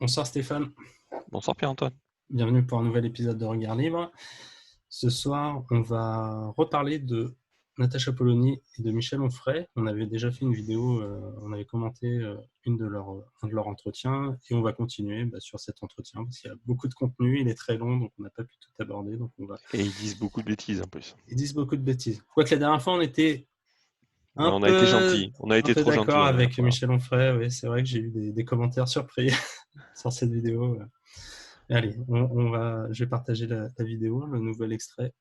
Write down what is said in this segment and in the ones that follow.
Bonsoir Stéphane, Bonsoir Pierre-Antoine. bienvenue pour un nouvel épisode de Regard Libre. Ce soir, on va reparler de Natacha Polony et de Michel Onfray. On avait déjà fait une vidéo, on avait commenté un de leurs entretiens et on va continuer sur cet entretien parce qu'il y a beaucoup de contenu, il est très long donc on n'a pas pu tout aborder. Donc Et ils disent beaucoup de bêtises en plus. Ils disent beaucoup de bêtises. Quoique la dernière fois, on était Ouais, on a été gentil. On a un été peu trop gentil d'accord la dernière avec fois. Michel Onfray. Oui, c'est vrai que j'ai eu des commentaires surpris sur cette vidéo. Allez, je vais partager la vidéo, le nouvel extrait,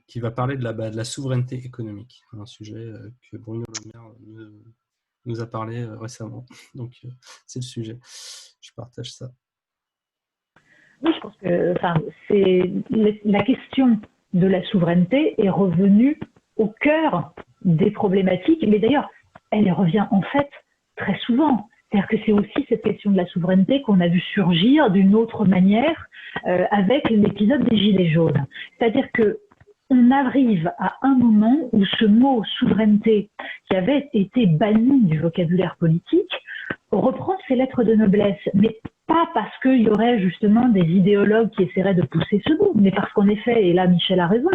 qui va parler de la souveraineté économique, un sujet que Bruno Le Maire nous a parlé récemment. Donc, c'est le sujet. Je partage ça. Oui, je pense que la question de la souveraineté est revenue au cœur des problématiques, mais d'ailleurs, elle y revient en fait très souvent. C'est-à-dire que c'est aussi cette question de la souveraineté qu'on a vu surgir d'une autre manière avec l'épisode des Gilets jaunes. C'est-à-dire que on arrive à un moment où ce mot souveraineté, qui avait été banni du vocabulaire politique, reprend ses lettres de noblesse, mais pas parce qu'il y aurait justement des idéologues qui essaieraient de pousser ce mot, mais parce qu'en effet, et là Michel a raison,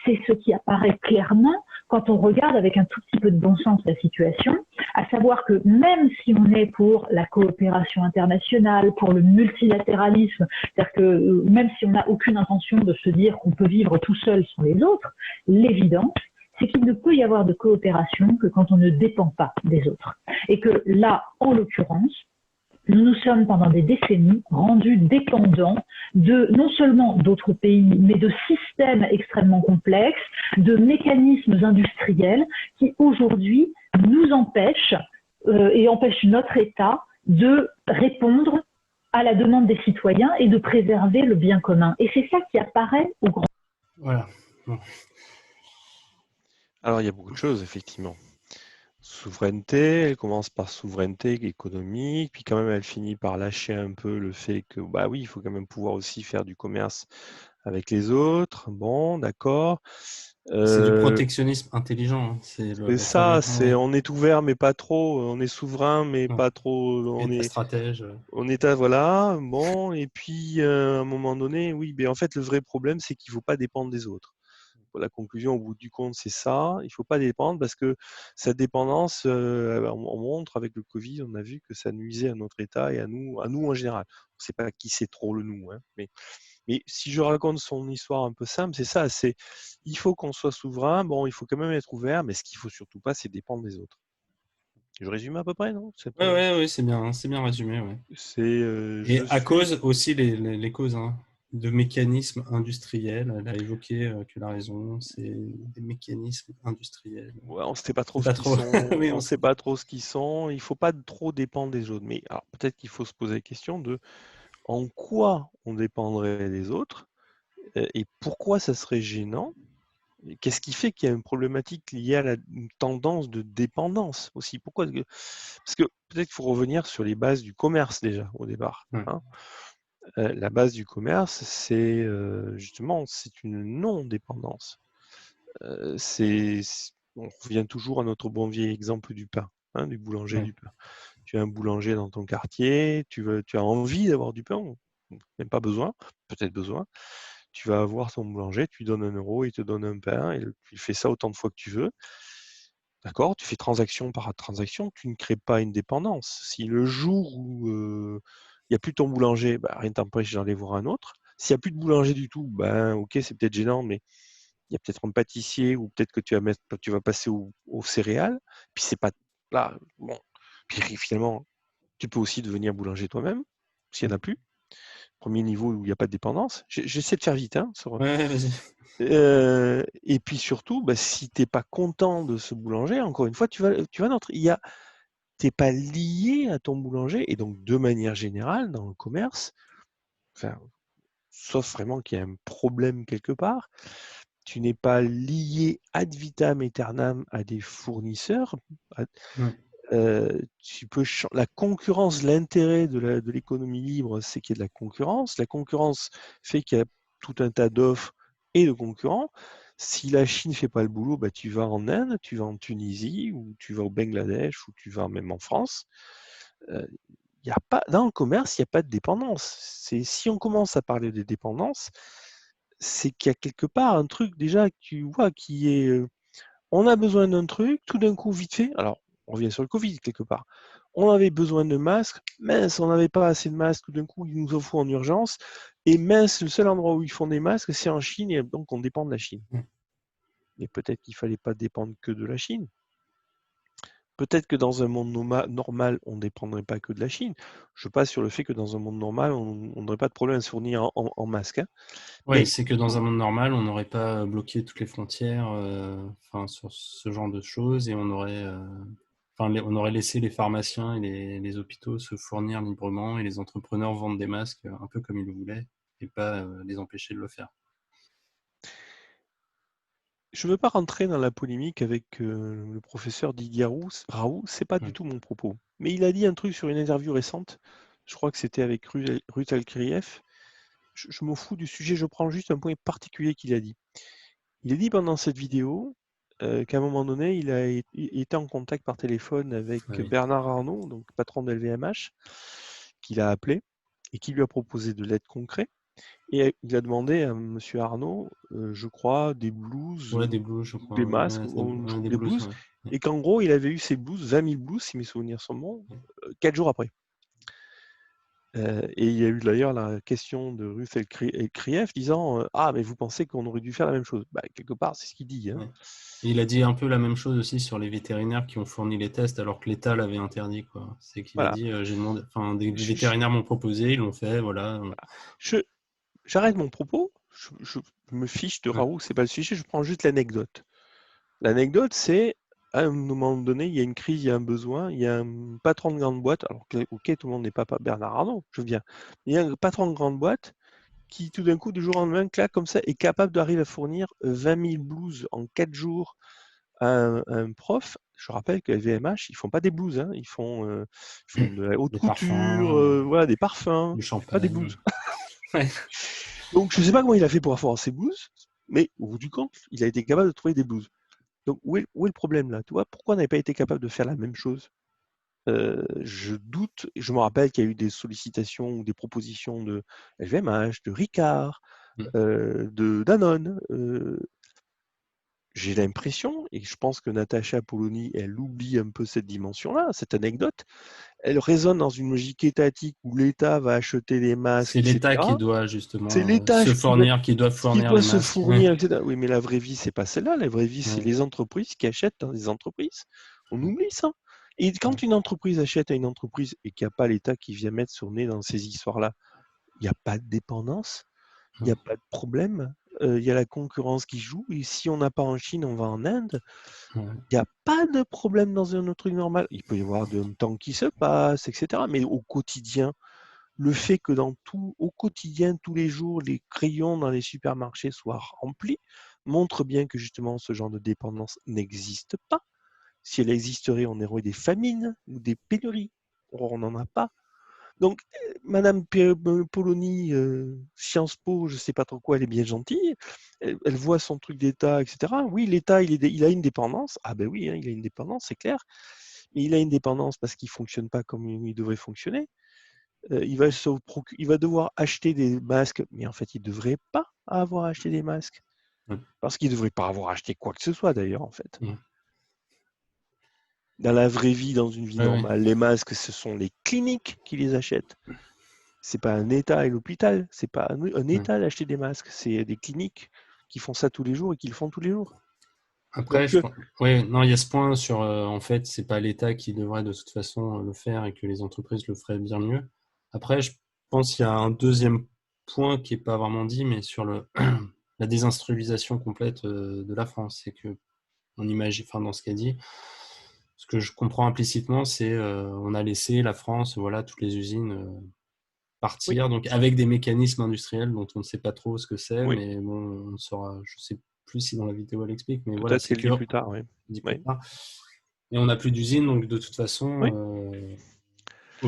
c'est ce qui apparaît clairement quand on regarde avec un tout petit peu de bon sens la situation, à savoir que même si on est pour la coopération internationale, pour le multilatéralisme, c'est-à-dire que même si on n'a aucune intention de se dire qu'on peut vivre tout seul sans les autres, l'évidence, c'est qu'il ne peut y avoir de coopération que quand on ne dépend pas des autres. Et que là, en l'occurrence, nous nous sommes pendant des décennies rendus dépendants de non seulement d'autres pays, mais de systèmes extrêmement complexes, de mécanismes industriels qui aujourd'hui nous empêchent et empêchent notre État de répondre à la demande des citoyens et de préserver le bien commun. Et c'est ça qui apparaît au grand. Voilà. Bon. Alors il y a beaucoup de choses effectivement. Souveraineté, elle commence par souveraineté économique, puis quand même elle finit par lâcher un peu le fait que bah oui, il faut quand même pouvoir aussi faire du commerce avec les autres. Bon, d'accord. C'est du Euh, protectionnisme intelligent. Hein. C'est c'est la fabrique. ça, c'est on est ouvert mais pas trop, on est souverain mais Ouais. pas trop, Et stratège. on est à voilà, bon, et puis à un moment donné, oui, mais en fait le vrai problème c'est qu'il ne faut pas dépendre des autres. La conclusion au bout du compte, c'est ça. Il ne faut pas dépendre parce que cette dépendance, on montre avec le Covid, on a vu que ça nuisait à notre État et à nous en général. On ne sait pas qui c'est trop le nous, hein, mais si je raconte son histoire un peu simple, c'est ça. C'est il faut qu'on soit souverain. Bon, il faut quand même être ouvert, mais ce qu'il faut surtout pas, c'est dépendre des autres. Je résume à peu près, non? Ouais, ouais, ouais, c'est bien résumé. Ouais. C'est Et je à suis. cause aussi les causes hein, de mécanismes industriels, elle a évoqué que la raison, c'est des mécanismes industriels. Ouais, on ne sait pas C'est trop ce pas qu'ils trop. sont, Oui, on on ne sait sait pas. pas trop ce qu'ils sont. Il faut pas trop dépendre des autres. Mais alors peut-être qu'il faut se poser la question de en quoi on dépendrait des autres et pourquoi ça serait gênant. Et qu'est-ce qui fait qu'il y a une problématique liée à une tendance de dépendance aussi? Pourquoi? Parce que peut-être qu'il faut revenir sur les bases du commerce déjà au départ. Ouais, Hein. La base du commerce, c'est justement c'est une non-dépendance. On revient toujours à notre bon vieil exemple du pain, hein, du boulanger ouais. du pain. Tu as un boulanger dans ton quartier, tu as envie d'avoir du pain, même pas besoin, peut-être besoin. Tu vas voir ton boulanger, tu lui donnes 1 euro, il te donne un pain, et tu fais ça autant de fois que tu veux. D'accord? Tu fais transaction par transaction, tu ne crées pas une dépendance. Si le jour où il n'y a plus ton boulanger, bah, rien ne t'empêche d'aller voir un autre. S'il n'y a plus de boulanger du tout, ben ok, c'est peut-être gênant, mais il y a peut-être un pâtissier ou peut-être que tu vas passer aux céréales. Puis c'est pas là, bon. Puis finalement, tu peux aussi devenir boulanger toi-même, s'il n'y en a plus. Premier niveau où il n'y a pas de dépendance. J'essaie de faire vite, hein, Ouais, vas-y. et puis surtout, bah, si tu n'es pas content de ce boulanger, encore une fois, tu vas dans t'es pas lié à ton boulanger, et donc de manière générale, dans le commerce, enfin, sauf vraiment qu'il y a un problème quelque part, tu n'es pas lié ad vitam aeternam à des fournisseurs. Ouais, La concurrence, l'intérêt de l'économie libre, c'est qu'il y a de la concurrence. La concurrence fait qu'il y a tout un tas d'offres et de concurrents. Si la Chine ne fait pas le boulot, bah, tu vas en Inde, tu vas en Tunisie, ou tu vas au Bangladesh, ou tu vas même en France. Euh, y a pas, dans le commerce, il n'y a pas de dépendance. Si on commence à parler de dépendance, c'est qu'il y a quelque part un truc déjà que tu vois qui est on a besoin d'un truc, tout d'un coup, vite fait. Alors, on revient sur le Covid quelque part. On avait besoin de masques, mince, on n'avait pas assez de masques, tout d'un coup, il nous en faut en urgence. Et mince, le seul endroit où ils font des masques, c'est en Chine, et donc on dépend de la Chine. Mais peut-être qu'il ne fallait pas dépendre que de la Chine. Peut-être que dans un monde normal, on ne dépendrait pas que de la Chine. Je passe sur le fait que dans un monde normal, on n'aurait pas de problème à se fournir en masques. Hein. Oui, Mais c'est que dans un monde normal, on n'aurait pas bloqué toutes les frontières sur ce genre de choses et on aurait laissé les pharmaciens et les hôpitaux se fournir librement et les entrepreneurs vendre des masques un peu comme ils le voulaient et pas les empêcher de le faire. je ne veux pas rentrer dans la polémique avec le professeur Didier Raoult, c'est pas du tout mon propos. Mais il a dit un truc sur une interview récente, je crois que c'était avec Ruth Alkrieff. Je m'en fous du sujet, je prends juste un point particulier qu'il a dit. Il a dit pendant cette vidéo qu'à un moment donné, il était en contact par téléphone avec Bernard Arnault, donc patron de LVMH, qu'il a appelé et qui lui a proposé de l'aide concrète. Et il a demandé à M. Arnaud, je crois, des blouses, Ouais, des blouses, je crois. des Ouais, masques, des des blouses. blouses, Ouais. et qu'en gros, il avait eu ces blouses, 20 000 blouses, si mes souvenirs sont bons, 4 jours après. Et il y a eu d'ailleurs la question de Ruth Elkrief disant ah, mais vous pensez qu'on aurait dû faire la même chose? Quelque part, c'est ce qu'il dit. Hein. Ouais. Et il a dit un peu la même chose aussi sur les vétérinaires qui ont fourni les tests alors que l'État l'avait interdit. Quoi. C'est qu'il a dit j'ai demandé, des vétérinaires m'ont proposé, ils l'ont fait, voilà. J'arrête mon propos, je me fiche de Raoult, c'est pas le sujet, je prends juste l'anecdote. L'anecdote, c'est à un moment donné, il y a une crise, il y a un besoin, il y a un patron de grande boîte, alors que, ok, tout le monde n'est pas Bernard Arnault, je veux bien, il y a un patron de grande boîte qui, tout d'un coup, du jour au lendemain, claque comme ça, est capable d'arriver à fournir 20 000 blouses en 4 jours à un prof. Je rappelle que LVMH, ils font pas des blouses, hein, ils font de la haute Des couture, parfums, voilà, des parfums, du pas des champagne. blouses. Ouais. Donc, je sais pas comment il a fait pour avoir ces blouses, mais au bout du compte, il a été capable de trouver des blouses. Donc, où est le problème là? Tu vois, pourquoi on n'avait pas été capable de faire la même chose? Je doute, je me rappelle qu'il y a eu des sollicitations ou des propositions de LVMH, de Ricard, de Danone. J'ai l'impression, et je pense que Natacha Polony, elle oublie un peu cette dimension-là, cette anecdote. Elle résonne dans une logique étatique où l'État va acheter des masques, C'est l'État etc. qui doit C'est justement l'État qui doit qui fournir doit les se masques. fournir, etc. Oui, mais la vraie vie, c'est pas celle-là. La vraie vie, c'est Ouais. les entreprises qui achètent dans des entreprises. On oublie ça. Et quand une entreprise achète à une entreprise et qu'il n'y a pas l'État qui vient mettre son nez dans ces histoires-là, il n'y a pas de dépendance, il n'y a pas de problème. Il y a la concurrence qui joue. Et si on n'a pas en Chine, on va en Inde. Ouais. Il n'y a pas de problème dans un autre truc normal. Il peut y avoir un temps qui se passe, etc. Mais au quotidien, le fait que au quotidien, tous les jours, les crayons dans les supermarchés soient remplis montre bien que justement ce genre de dépendance n'existe pas. Si elle existerait, on aurait des famines ou des pénuries. Or, on n'en a pas. Donc, Madame Polony, Sciences Po, je ne sais pas trop quoi, elle est bien gentille. Elle voit son truc d'État, etc. Oui, l'État, il a une dépendance. Ah ben oui, hein, il a une dépendance, c'est clair. Mais il a une dépendance parce qu'il ne fonctionne pas comme il devrait fonctionner. Il va devoir acheter des masques, mais en fait, il ne devrait pas avoir acheté des masques. Parce qu'il ne devrait pas avoir acheté quoi que ce soit, d'ailleurs, en fait. Dans la vraie vie, dans une vie normale, les masques, ce sont les cliniques qui les achètent. C'est pas un État et l'hôpital. C'est pas un État d'acheter des masques. C'est des cliniques qui font ça tous les jours et qui le font tous les jours. Après, Donc, il y a ce point sur, en fait, c'est pas l'État qui devrait de toute façon le faire et que les entreprises le feraient bien mieux. Après, je pense qu'il y a un deuxième point qui n'est pas vraiment dit, mais sur la désindustrialisation complète de la France. C'est que, on imagine, enfin, dans ce qu'a dit, ce que je comprends implicitement, c'est on a laissé la France, voilà, toutes les usines partir, donc avec des mécanismes industriels dont on ne sait pas trop ce que c'est, mais bon, on saura, je sais plus si dans la vidéo elle explique, mais voilà, peut-être c'est qu'elle dit plus tard, oui. Et on n'a plus d'usine, donc de toute façon,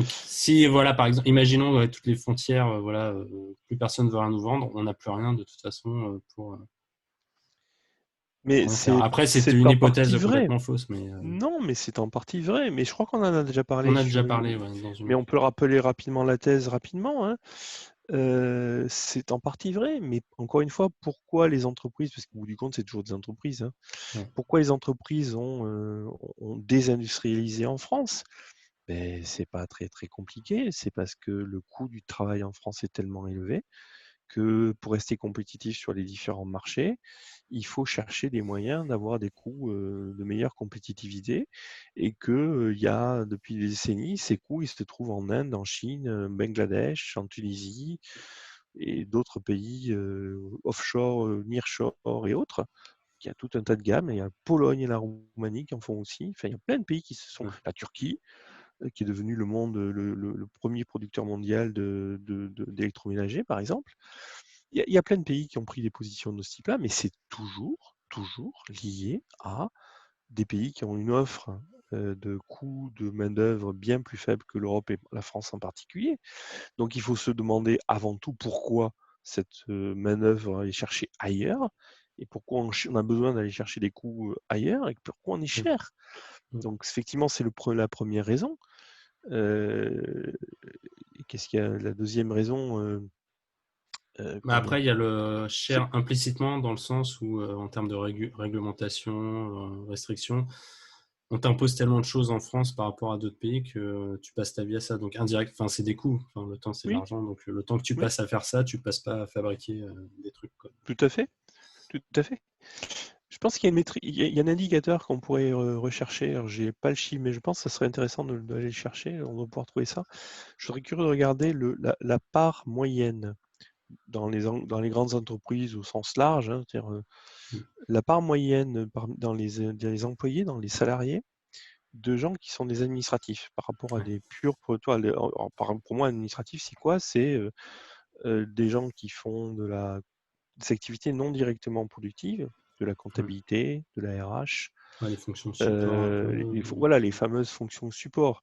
si voilà, par exemple, imaginons toutes les frontières, plus personne ne veut rien nous vendre, on n'a plus rien de toute façon pour. Mais rien faire. Après, c'est c'est une en hypothèse partie vrai. complètement fausse, mais Non, mais c'est en partie vrai. Mais je crois qu'on en a déjà on parlé a déjà sur parlé une. dans une Mais autre. on peut rappeler rapidement la thèse rapidement, hein. C'est en partie vrai, mais encore une fois, pourquoi les entreprises, parce qu'au bout du compte, c'est toujours des entreprises, hein, Ouais. pourquoi les entreprises ont désindustrialisé en France? Ben, c'est pas très très compliqué, c'est parce que le coût du travail en France est tellement élevé que pour rester compétitif sur les différents marchés, il faut chercher des moyens d'avoir des coûts de meilleure compétitivité et que il y a depuis des décennies, ces coûts ils se trouvent en Inde, en Chine, Bangladesh, en Tunisie et d'autres pays offshore, nearshore et autres. Il y a tout un tas de gammes, et il y a la Pologne et la Roumanie qui en font aussi. Enfin, il y a plein de pays qui se sont. Ouais. La Turquie, qui est devenu le premier producteur mondial d'électroménager, par exemple. Il y a plein de pays qui ont pris des positions de ce type-là, mais c'est toujours lié à des pays qui ont une offre de coûts de main-d'œuvre bien plus faible que l'Europe et la France en particulier. Donc il faut se demander avant tout pourquoi cette main-d'œuvre aller chercher ailleurs et pourquoi on a besoin d'aller chercher des coûts ailleurs et pourquoi on est cher. Donc effectivement, c'est la première raison. Qu'est-ce qu'il y a la deuxième raison Mais après, il y a le c'est- cher implicitement dans le sens où, en termes de réglementation, restrictions, on t'impose tellement de choses en France par rapport à d'autres pays que tu passes ta vie à ça. Donc indirect, enfin c'est des coûts. Enfin, le temps c'est de Oui, l'argent. Donc le temps que tu oui, passes à faire ça, tu passes pas à fabriquer des trucs, quoi. tout à fait, tout à fait. Je pense qu'il y a il y a un indicateur qu'on pourrait rechercher. Alors, j'ai pas le chiffre, mais je pense que ça serait intéressant d'aller le chercher. On va pouvoir trouver ça. Je serais curieux de regarder la part moyenne dans les grandes entreprises au sens large, hein, c'est-à-dire Mm. la part moyenne dans les employés, dans les salariés, de gens qui sont des administratifs par rapport à Ouais. des purs. Pour moi, administratif, c'est quoi? C'est des gens qui font des activités non directement productives, de la Ouais. comptabilité, de la RH, Ouais, les fonctions de support un peu. voilà, les fameuses fonctions support.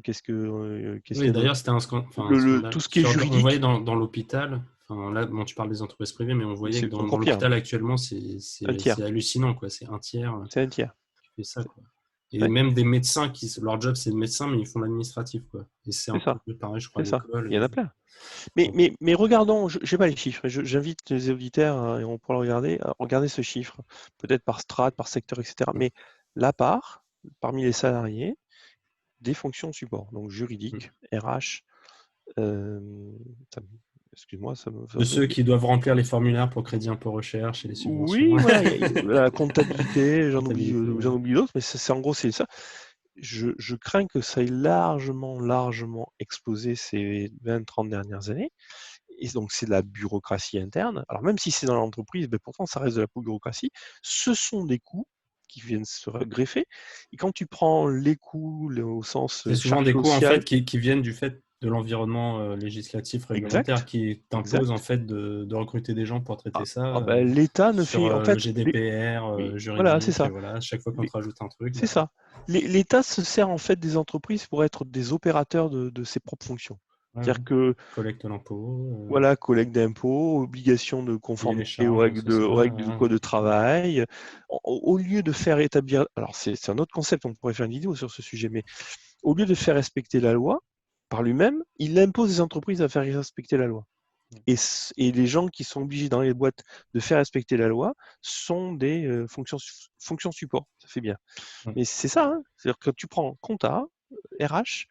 Qu'est-ce qu'il Oui, y a d'ailleurs, d'autre? c'était enfin, un scandale. Tout ce qui est On voyait juridique, dans l'hôpital, enfin, là, bon, tu parles des entreprises privées, mais on voyait que c'est dans encore pire, l'hôpital actuellement, un c'est tiers, hallucinant, quoi. C'est un tiers c'est un tiers. qui fait ça, C'est quoi. Et ouais, même des médecins leur job, c'est de médecin, mais ils font l'administratif, quoi. Et c'est un c'est ça, peu pareil, je crois, à c'est ça. l'école. Il y en a plein. Mais regardons, je n'ai pas les chiffres, j'invite les auditeurs, hein, et on pourra le regarder, à regarder ce chiffre, peut-être par strate, par secteur, etc. Mais la part, parmi les salariés, des fonctions de support, donc juridique, RH, euh, ça excuse-moi, ça De me- ceux qui doivent remplir les formulaires pour crédit impôt recherche et les subventions. oui, voilà, la comptabilité, Comptabilité, j'en oublie d'autres, mais en gros, c'est ça. Je crains que ça ait largement explosé ces 20-30 dernières années. Et donc, c'est de la bureaucratie interne. Alors, même si c'est dans l'entreprise, ben, pourtant, ça reste de la bureaucratie. Ce sont des coûts qui viennent se greffer. Et quand tu prends les coûts au sens c'est souvent charge des coûts en fait sociale, qui viennent du fait de l'environnement législatif réglementaire exact, qui t'impose en exact. fait de recruter des gens pour traiter ça Ben, l'État ne sur fait, en le fait, GDPR oui, voilà, c'est juridique. ça. Voilà, à chaque fois qu'on te rajoute un truc, C'est bah, ça. L'État se sert en fait des entreprises pour être des opérateurs de ses propres fonctions. ouais, ouais. C'est-à-dire que, Collecte l'impôt, voilà, collecte d'impôts, obligation de payer les conformité charges aux sociales. règles du code de travail. Au lieu de faire établir, alors c'est un autre concept, on pourrait faire une vidéo sur ce sujet, mais au lieu de faire respecter la loi par lui-même, il impose aux entreprises à faire respecter la loi. Et les gens qui sont obligés dans les boîtes de faire respecter la loi sont des fonctions support. Ça fait bien. Ouais. Mais c'est ça, hein. C'est-à-dire que tu prends compta, RH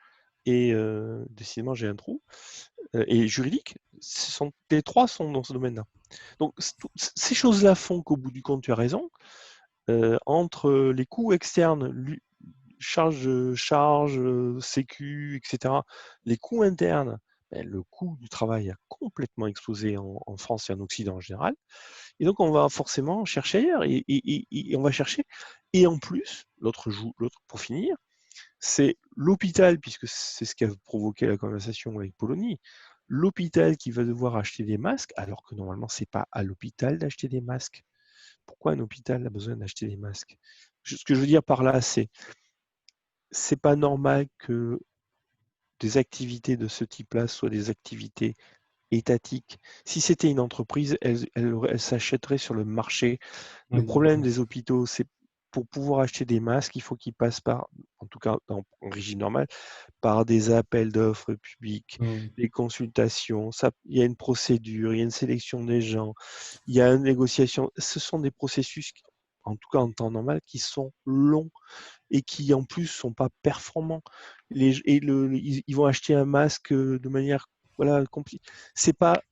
et décidément j'ai un trou et juridique, les trois sont dans ce domaine-là. Donc ces choses-là font qu'au bout du compte, tu as raison. Entre les coûts externes, charge, sécu, etc., les coûts internes, ben, le coût du travail a complètement explosé en France et en Occident en général. Et donc, on va forcément chercher ailleurs. Et on va chercher. Et en plus, l'autre, pour finir, c'est l'hôpital, puisque c'est ce qui a provoqué la conversation avec Polony. L'hôpital qui va devoir acheter des masques, alors que normalement, c'est pas à l'hôpital d'acheter des masques. Pourquoi un hôpital a besoin d'acheter des masques? Ce que je veux dire par là, c'est pas normal que des activités de ce type-là soient des activités étatique. Si c'était une entreprise, elle s'achèterait sur le marché. Le Oui, problème d'accord. des hôpitaux, c'est pour pouvoir acheter des masques, il faut qu'ils passent par, en tout cas en régime normal, par des appels d'offres publics, Oui. des consultations. Il y a une procédure, il y a une sélection des gens, il y a une négociation. Ce sont des processus, en tout cas en temps normal, qui sont longs et qui en plus sont pas performants. Ils vont acheter un masque de manière compliquée. C'est pas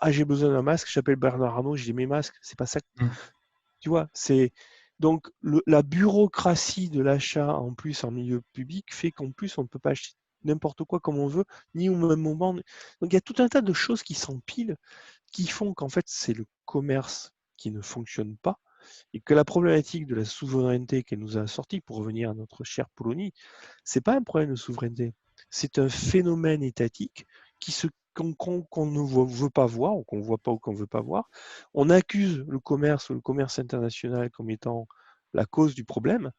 j'ai besoin d'un masque, j'appelle Bernard Arnault, j'ai mes masques. C'est pas ça. Mm. Tu vois, c'est donc la bureaucratie de l'achat en plus en milieu public fait qu'en plus on ne peut pas acheter n'importe quoi comme on veut, ni au même moment. Donc il y a tout un tas de choses qui s'empilent, qui font qu'en fait c'est le commerce qui ne fonctionne pas et que la problématique de la souveraineté qu'elle nous a sortie, pour revenir à notre chère Polonie, c'est pas un problème de souveraineté, c'est un phénomène étatique qu'on ne veut pas voir, ou qu'on voit pas ou qu'on veut pas voir. On accuse le commerce international comme étant la cause du problème,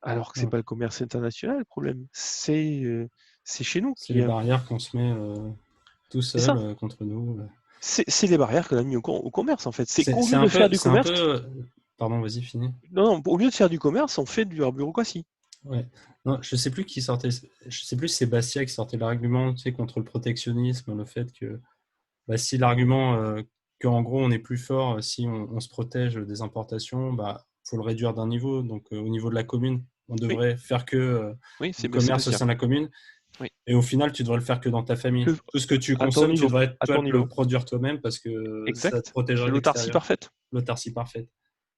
alors que c'est Ouais. pas le commerce international le problème, c'est chez nous C'est qui les a. barrières qu'on se met tout C'est seul ça. contre nous. C'est les barrières qu'on a mis au commerce en fait. C'est qu'au lieu de faire du C'est un commerce, peu. Pardon, vas-y, finis. non, au lieu de faire du commerce, on fait de la bureaucratie. Ouais. Non, je sais plus qui sortait. Je sais plus si c'est Bastia qui sortait l'argument, tu sais, contre le protectionnisme, le fait que bah, si l'argument qu'en gros on est plus fort si on se protège des importations, bah faut le réduire d'un niveau. Donc au niveau de la commune, on Oui, devrait faire que oui, du c'est commerce au Bastia. sein de la commune. Oui. Et au final, tu devrais le faire que dans ta famille. Que Tout ce que tu à ton consommes, tu niveau, devrais à toi ton le niveau. produire toi-même parce que ça te Exact. protégerait C'est de l'autarcie l'extérieur. parfaite. L'autarcie parfaite.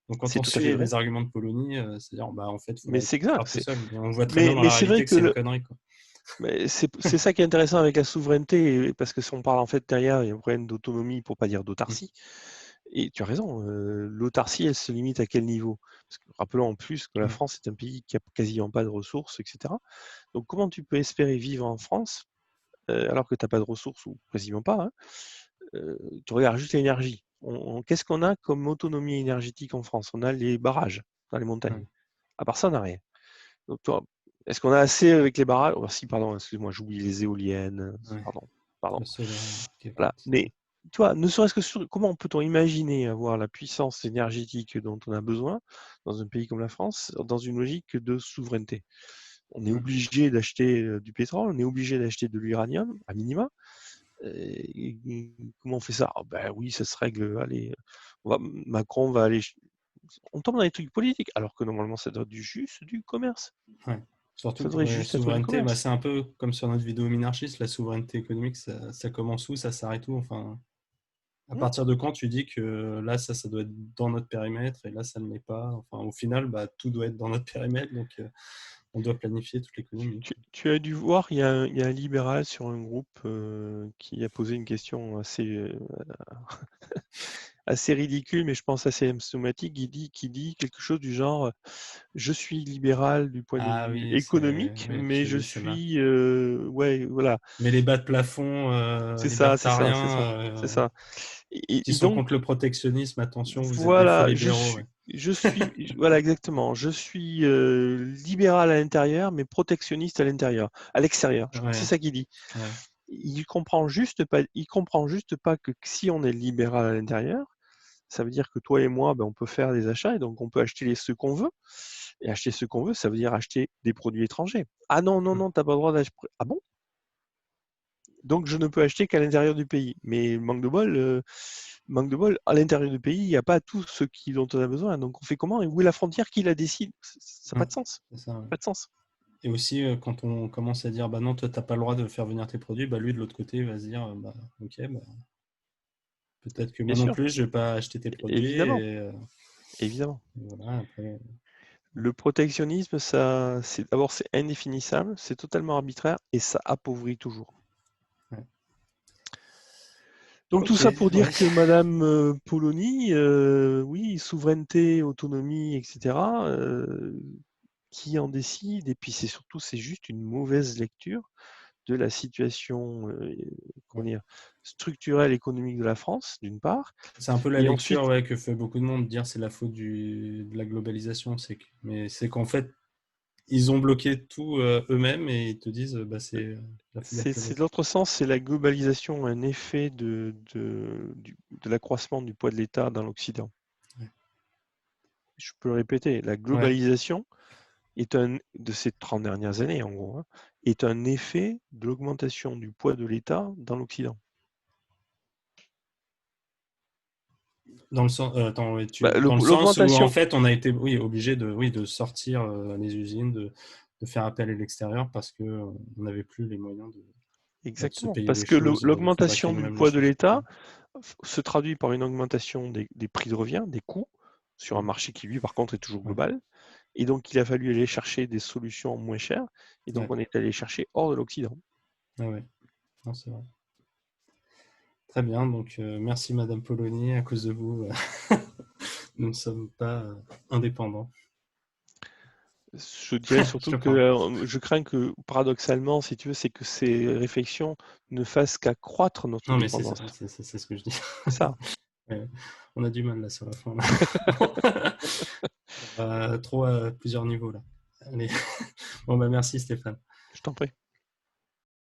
Donc quand C'est on tout à suit fait vrai. les arguments de Polonie, c'est-à-dire bah en fait, il Mais faudrait c'est tout exact. faire tout seul. Et on voit très bien dans Mais la c'est vrai réalité que que c'est une connerie, quoi. c'est ça qui est intéressant avec la souveraineté, parce que si on parle en fait derrière, il y a un problème d'autonomie pour pas dire Mm. d'autarcie. Et tu as raison, l'autarcie, elle se limite à quel niveau? Parce que rappelons en plus que la Mm. France est un pays qui a quasiment pas de ressources, etc. Donc comment tu peux espérer vivre en France alors que tu n'as pas de ressources ou quasiment pas, hein? Tu regardes juste l'énergie. Qu'est-ce qu'on a comme autonomie énergétique en France? On a les barrages dans les Mm. montagnes. À part ça, on n'a rien. Donc, toi, est-ce qu'on a assez avec les barrages? Oh, si, pardon, excuse-moi, j'oublie les éoliennes. Ouais. Pardon. Le solaire qui Voilà. compte. Mais tu vois, ne serait-ce que comment peut-on imaginer avoir la puissance énergétique dont on a besoin dans un pays comme la France, dans une logique de souveraineté? On est Mm. obligé d'acheter du pétrole, on est obligé d'acheter de l'uranium, à minima. Comment on fait ça? Ah ben oui, ça se règle. Allez, Macron va aller. On tombe dans les trucs politiques, alors que normalement, ça doit être juste du commerce. Ouais. Surtout Ça pour devrait la juste être du souveraineté, bah, commerce. c'est un peu comme sur notre vidéo minarchiste, la souveraineté économique, ça commence où, ça s'arrête où? Enfin, à Hmm. partir de quand tu dis que là, ça doit être dans notre périmètre et là, ça ne l'est pas. Enfin, au final, bah, tout doit être dans notre périmètre, donc on doit planifier toute l'économie. Tu as dû voir, il y a un libéral sur un groupe qui a posé une question assez ridicule, mais je pense assez symptomatique, qui dit quelque chose du genre je suis libéral du point de Ah vue oui, économique, oui, mais j'ai je vu celle-là. suis ouais, voilà, Mais les bas de plafond c'est ça, c'est ça, c'est libertariens, ça, c'est ça. qui Et sont donc contre le protectionnisme, attention, vous êtes des faux voilà, libéraux. Ouais. voilà exactement, je suis libéral à l'intérieur, mais protectionniste à l'extérieur. Je crois que c'est Ouais, ça qu'il dit. ouais. Il comprend juste pas que si on est libéral à l'intérieur, ça veut dire que toi et moi, ben, on peut faire des achats et donc on peut acheter ce qu'on veut. Et acheter ce qu'on veut, ça veut dire acheter des produits étrangers. Ah non, non, non, t'as pas le droit d'acheter. Ah bon? Donc je ne peux acheter qu'à l'intérieur du pays. Mais manque de bol, à l'intérieur du pays, il n'y a pas tout ce dont on a besoin. Donc on fait comment? Et où est la frontière? Qui la décide? Ça n'a pas de sens. C'est ça, ouais. Pas de sens. Et aussi, quand on commence à dire, bah non, toi, t'as pas le droit de faire venir tes produits, bah lui, de l'autre côté, il va se dire, bah ok, bah, peut-être que Bien moi non sûr, plus, je vais pas acheter tes produits. évidemment, Et évidemment. voilà, après, Le protectionnisme, d'abord c'est indéfinissable, c'est totalement arbitraire et ça appauvrit toujours. ouais. Donc tout Ok, ça pour ouais. dire que Madame Polony, oui, souveraineté, autonomie, etc., qui en décide, et puis c'est juste une mauvaise lecture de la situation comment dire, structurelle économique de la France, d'une part, C'est un peu la et lecture ensuite, ouais, que fait beaucoup de monde, dire c'est la faute de la globalisation. Mais c'est qu'en fait, ils ont bloqué tout eux-mêmes et ils te disent c'est la filière C'est de l'autre sens, c'est la globalisation, un effet de l'accroissement du poids de l'État dans l'Occident. Ouais. Je peux le répéter, la globalisation de ces 30 dernières années, en gros, est un effet de l'augmentation du poids de l'État dans l'Occident. Dans le sens, attends, ouais, Bah, dans le sens où en l'augmentation, fait on a été obligé de sortir les usines, de faire appel à l'extérieur parce qu'on n'avait plus les moyens de se exactement, payer parce les que choses, de fabriquer l'augmentation du nous-mêmes les poids de choses. l'État se traduit par une augmentation des prix de revient, des coûts, sur un marché qui, lui, par contre, est toujours global. Et donc, il a fallu aller chercher des solutions moins chères. Et donc, on est allé chercher hors de l'Occident. Ah ouais, non, c'est vrai. Très bien, donc merci Madame Polony, à cause de vous, nous ne sommes pas indépendants. Je dirais surtout Je que je crains que, paradoxalement, si tu veux, c'est que ces réflexions ne fassent qu'accroître notre Non mais c'est ça, dépendance. c'est ce que je dis. C'est ça. Ouais, on a du mal là sur la fin. Trop à plusieurs niveaux là. Allez. Bon merci Stéphane. Je t'en prie.